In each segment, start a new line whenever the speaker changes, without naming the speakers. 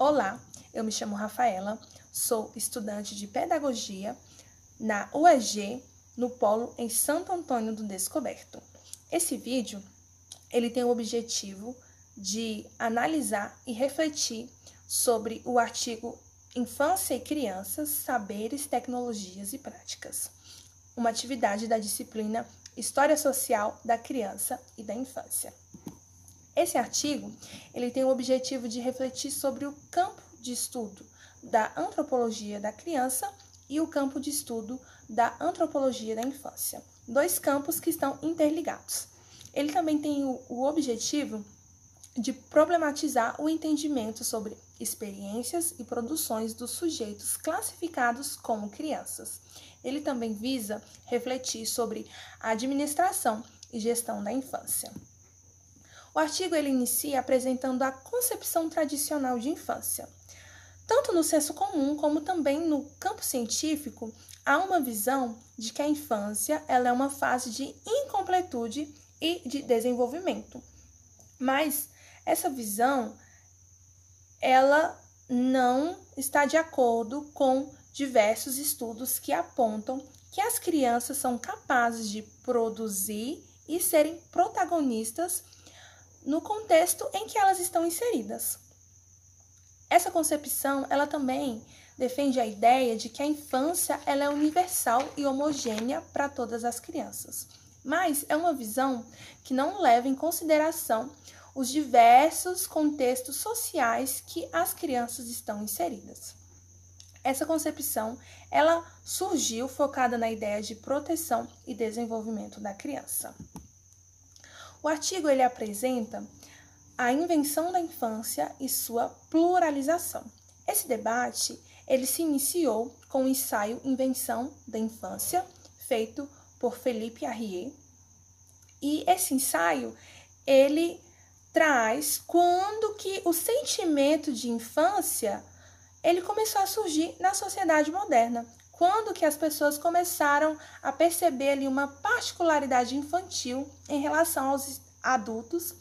Olá, eu me chamo Rafaela, sou estudante de Pedagogia na UEG, no Polo em Santo Antônio do Descoberto. Esse vídeo, ele tem o objetivo de analisar e refletir sobre o artigo Infância e Crianças, Saberes, Tecnologias e Práticas, uma atividade da disciplina História Social da Criança e da Infância. Esse artigo, ele tem o objetivo de refletir sobre o campo de estudo da antropologia da criança e o campo de estudo da antropologia da infância, dois campos que estão interligados. Ele também tem o objetivo de problematizar o entendimento sobre experiências e produções dos sujeitos classificados como crianças. Ele também visa refletir sobre a administração e gestão da infância. O artigo ele inicia apresentando a concepção tradicional de infância. Tanto no senso comum como também no campo científico, há uma visão de que a infância ela é uma fase de incompletude e de desenvolvimento. Mas essa visão ela não está de acordo com diversos estudos que apontam que as crianças são capazes de produzir e serem protagonistas no contexto em que elas estão inseridas. Essa concepção, ela também defende a ideia de que a infância ela é universal e homogênea para todas as crianças, mas é uma visão que não leva em consideração os diversos contextos sociais que as crianças estão inseridas. Essa concepção, ela surgiu focada na ideia de proteção e desenvolvimento da criança. O artigo ele apresenta a invenção da infância e sua pluralização. Esse debate ele se iniciou com o ensaio Invenção da Infância, feito por Philippe Arrier. E esse ensaio ele traz quando que o sentimento de infância ele começou a surgir na sociedade moderna. Quando que as pessoas começaram a perceber ali uma particularidade infantil em relação aos adultos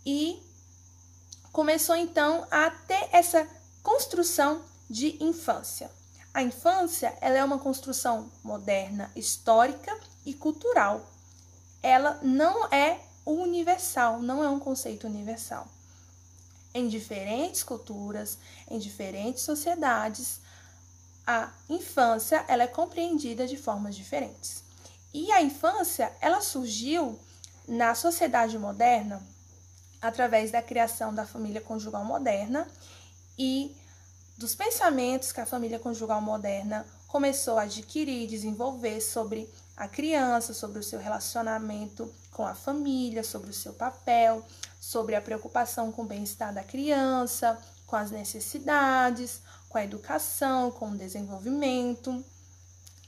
e começou então a ter essa construção de infância. A infância ela é uma construção moderna, histórica e cultural. Ela não é universal, não é um conceito universal. Em diferentes culturas, em diferentes sociedades, a infância ela é compreendida de formas diferentes. E a infância ela surgiu na sociedade moderna através da criação da família conjugal moderna e dos pensamentos que a família conjugal moderna começou a adquirir e desenvolver sobre a criança, sobre o seu relacionamento com a família, sobre o seu papel, sobre a preocupação com o bem-estar da criança, com as necessidades, com a educação, com o desenvolvimento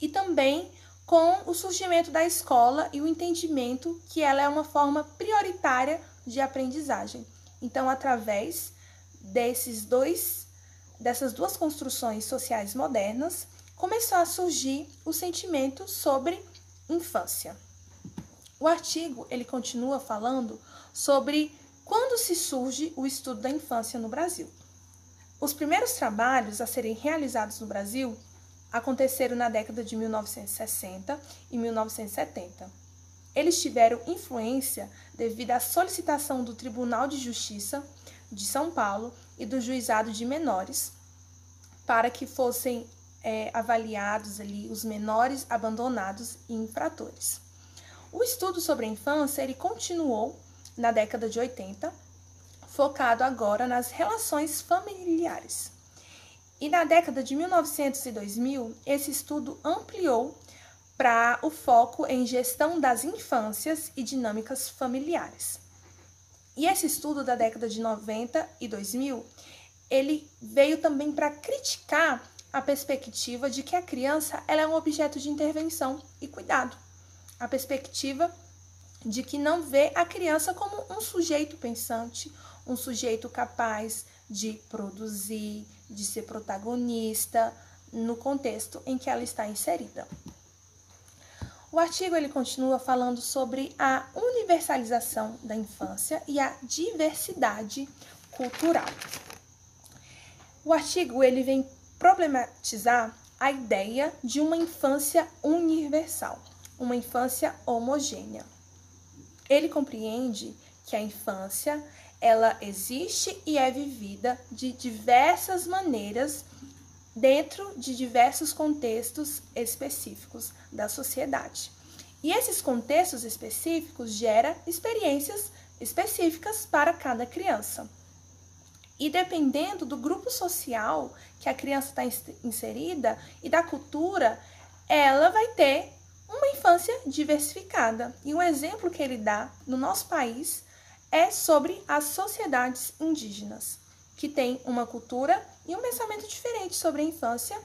e também com o surgimento da escola e o entendimento que ela é uma forma prioritária de aprendizagem. Então, através dessas duas construções sociais modernas, começou a surgir o sentimento sobre infância. O artigo ele continua falando sobre quando se surge o estudo da infância no Brasil. Os primeiros trabalhos a serem realizados no Brasil aconteceram na década de 1960 e 1970. Eles tiveram influência devido à solicitação do Tribunal de Justiça de São Paulo e do Juizado de Menores para que fossem avaliados ali os menores abandonados e infratores. O estudo sobre a infância ele continuou na década de 80, focado agora nas relações familiares. E na década de 1900 e 2000, esse estudo ampliou para o foco em gestão das infâncias e dinâmicas familiares. E esse estudo da década de 90 e 2000, ele veio também para criticar a perspectiva de que a criança ela é um objeto de intervenção e cuidado. A perspectiva de que não vê a criança como um sujeito pensante, um sujeito capaz de produzir, de ser protagonista no contexto em que ela está inserida. O artigo ele continua falando sobre a universalização da infância e a diversidade cultural. O artigo ele vem problematizar a ideia de uma infância universal, uma infância homogênea. Ele compreende que a infância ela existe e é vivida de diversas maneiras dentro de diversos contextos específicos da sociedade. E esses contextos específicos geram experiências específicas para cada criança. E dependendo do grupo social que a criança está inserida e da cultura, ela vai ter uma infância diversificada. E um exemplo que ele dá no nosso país é sobre as sociedades indígenas, que têm uma cultura e um pensamento diferente sobre a infância,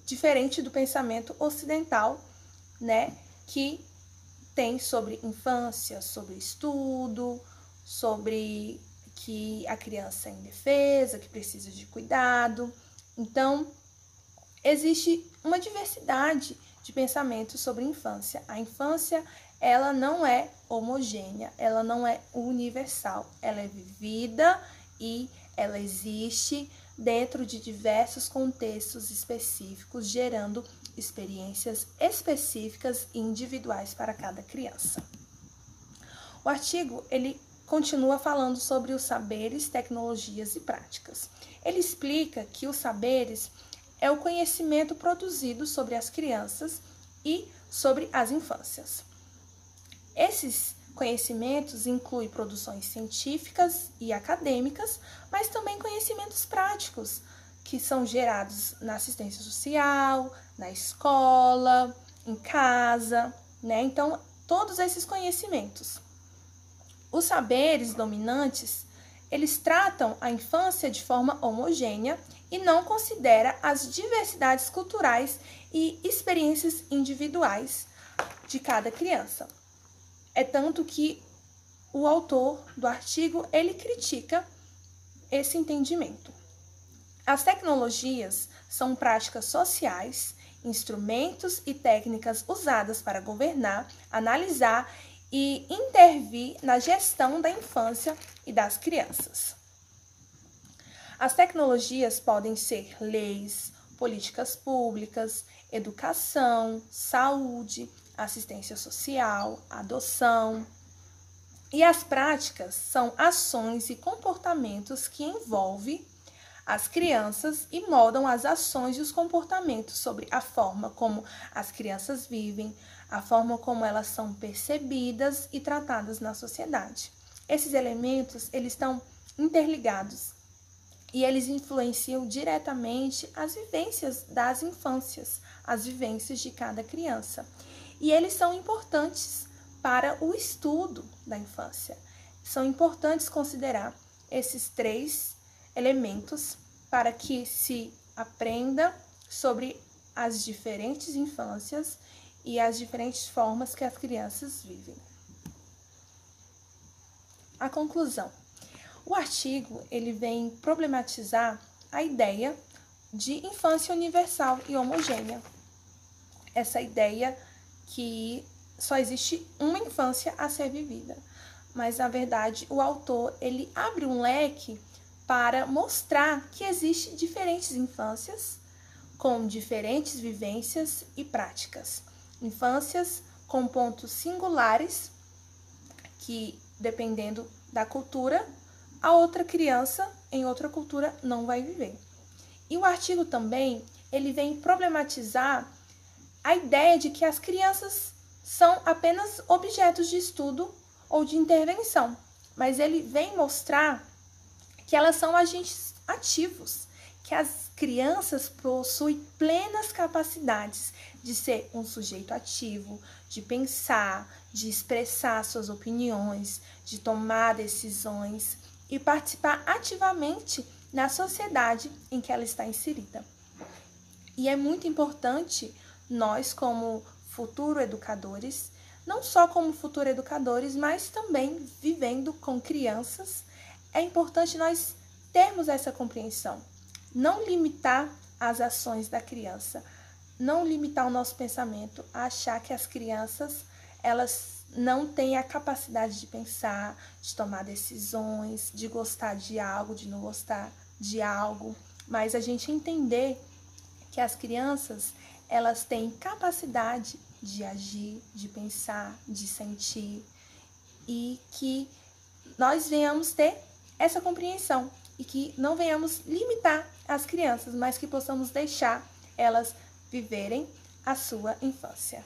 diferente do pensamento ocidental, né, que tem sobre infância, sobre estudo, sobre que a criança é indefesa, que precisa de cuidado. Então, existe uma diversidade de pensamentos sobre a infância. A infância, ela não é homogênea, ela não é universal, ela é vivida e ela existe dentro de diversos contextos específicos, gerando experiências específicas e individuais para cada criança. O artigo, ele continua falando sobre os saberes, tecnologias e práticas. Ele explica que os saberes é o conhecimento produzido sobre as crianças e sobre as infâncias. Esses conhecimentos incluem produções científicas e acadêmicas, mas também conhecimentos práticos, que são gerados na assistência social, na escola, em casa, né? Então, todos esses conhecimentos. Os saberes dominantes, eles tratam a infância de forma homogênea e não considera as diversidades culturais e experiências individuais de cada criança. É tanto que o autor do artigo, ele critica esse entendimento. As tecnologias são práticas sociais, instrumentos e técnicas usadas para governar, analisar e intervir na gestão da infância e das crianças. As tecnologias podem ser leis, políticas públicas, educação, saúde, assistência social, adoção. E as práticas são ações e comportamentos que envolvem as crianças e moldam as ações e os comportamentos sobre a forma como as crianças vivem, a forma como elas são percebidas e tratadas na sociedade. Esses elementos, eles estão interligados e eles influenciam diretamente as vivências das infâncias, as vivências de cada criança. E eles são importantes para o estudo da infância. São importantes considerar esses três elementos para que se aprenda sobre as diferentes infâncias e as diferentes formas que as crianças vivem. A conclusão. O artigo ele vem problematizar a ideia de infância universal e homogênea. Essa ideia que só existe uma infância a ser vivida. Mas, na verdade, o autor ele abre um leque para mostrar que existem diferentes infâncias com diferentes vivências e práticas. Infâncias com pontos singulares que, dependendo da cultura, a outra criança em outra cultura não vai viver. E o artigo também, ele vem problematizar a ideia de que as crianças são apenas objetos de estudo ou de intervenção, mas ele vem mostrar que elas são agentes ativos, que as crianças possuem plenas capacidades de ser um sujeito ativo, de pensar, de expressar suas opiniões, de tomar decisões e participar ativamente na sociedade em que ela está inserida. E é muito importante nós, como futuros educadores, não só como futuros educadores, mas também vivendo com crianças, é importante nós termos essa compreensão. Não limitar as ações da criança, não limitar o nosso pensamento a achar que as crianças, elas não têm a capacidade de pensar, de tomar decisões, de gostar de algo, de não gostar. de algo, mas a gente entender que as crianças, elas têm capacidade de agir, de pensar, de sentir, e que nós venhamos ter essa compreensão e que não venhamos limitar as crianças, mas que possamos deixar elas viverem a sua infância.